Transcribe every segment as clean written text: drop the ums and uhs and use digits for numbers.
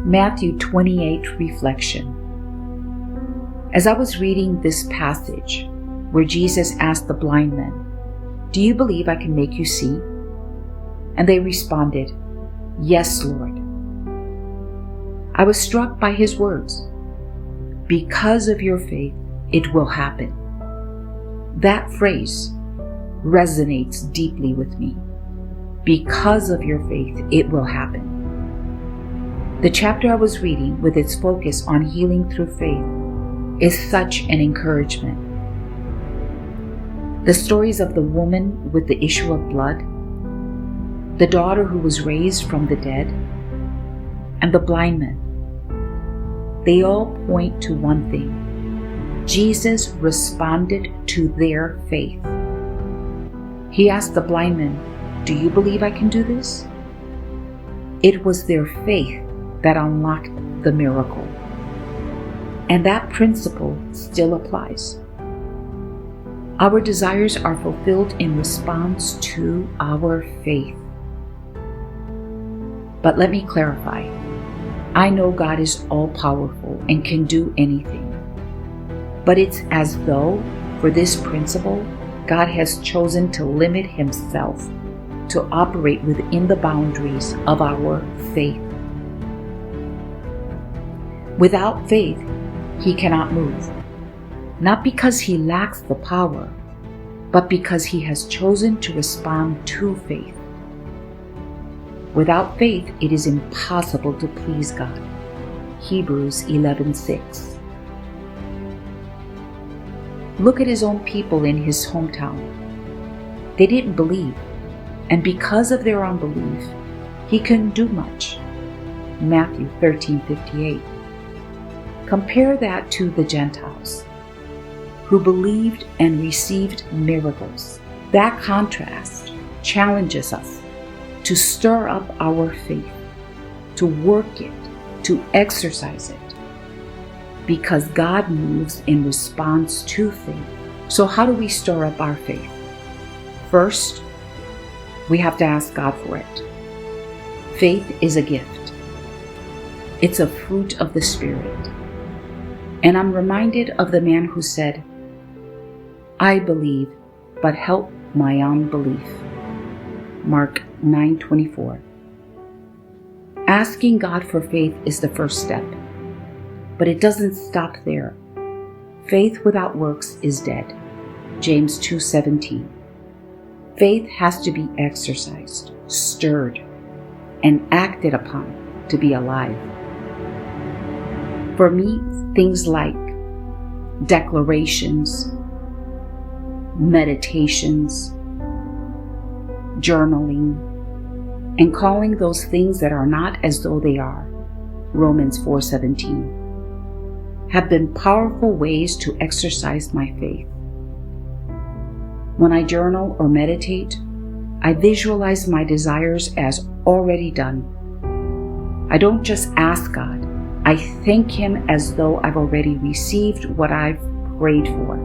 Matthew 28 reflection. As I was reading this passage where Jesus asked the blind men, "Do you believe I can make you see?" And they responded, "Yes, Lord." I was struck by his words. Because of your faith, it will happen. That phrase resonates deeply with me. Because of your faith, it will happen. The chapter I was reading, with its focus on healing through faith, is such an encouragement. The stories of the woman with the issue of blood, the daughter who was raised from the dead, and the blind man, they all point to one thing. Jesus responded to their faith. He asked the blind man, "Do you believe I can do this?" It was their faith that unlocked the miracle. And that principle still applies. Our desires are fulfilled in response to our faith. But let me clarify. I know God is all-powerful and can do anything. But it's as though, for this principle, God has chosen to limit himself to operate within the boundaries of our faith. Without faith, he cannot move, not because he lacks the power, but because he has chosen to respond to faith. Without faith, it is impossible to please God. Hebrews 11:6. Look at his own people in his hometown. They didn't believe, and because of their unbelief, he couldn't do much. Matthew 13:58. Compare that to the Gentiles, who believed and received miracles. That contrast challenges us to stir up our faith, to work it, to exercise it, because God moves in response to faith. So how do we stir up our faith? First, we have to ask God for it. Faith is a gift. It's a fruit of the Spirit. And I'm reminded of the man who said, "I believe, but help my unbelief." Mark 9:24. Asking God for faith is the first step, but it doesn't stop there. Faith without works is dead. James 2:17. Faith has to be exercised, stirred, and acted upon to be alive. For me, things like declarations, meditations, journaling, and calling those things that are not as though they are, Romans 4:17, have been powerful ways to exercise my faith. When I journal or meditate, I visualize my desires as already done. I don't just ask God, I thank him as though I've already received what I've prayed for.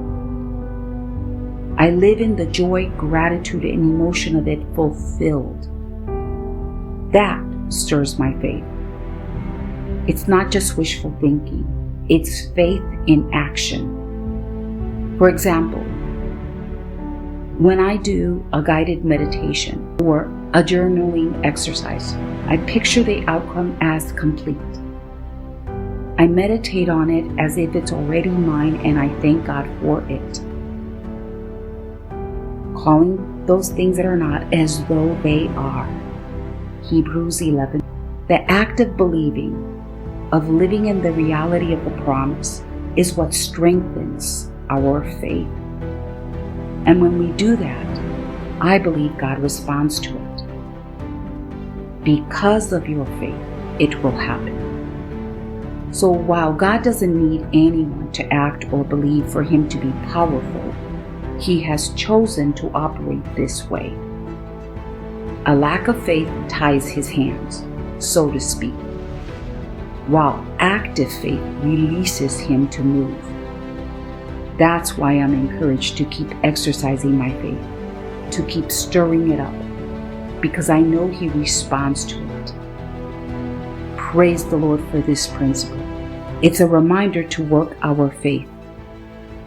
I live in the joy, gratitude, and emotion of it fulfilled. That stirs my faith. It's not just wishful thinking, it's faith in action. For example, when I do a guided meditation or a journaling exercise, I picture the outcome as complete. I meditate on it as if it's already mine, and I thank God for it. Calling those things that are not as though they are. Hebrews 11. The act of believing, of living in the reality of the promise, is what strengthens our faith. And when we do that, I believe God responds to it. Because of your faith, it will happen. So while God doesn't need anyone to act or believe for him to be powerful, he has chosen to operate this way. A lack of faith ties his hands, so to speak, while active faith releases him to move. That's why I'm encouraged to keep exercising my faith, to keep stirring it up, because I know he responds to it. Praise the Lord for this principle. It's a reminder to work our faith,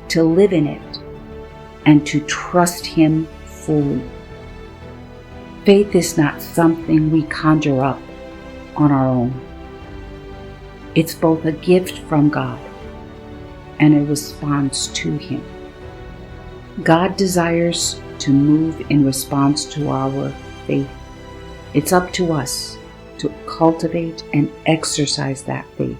to live in it, and to trust Him fully. Faith is not something we conjure up on our own. It's both a gift from God and a response to Him. God desires to move in response to our faith. It's up to us to cultivate and exercise that faith.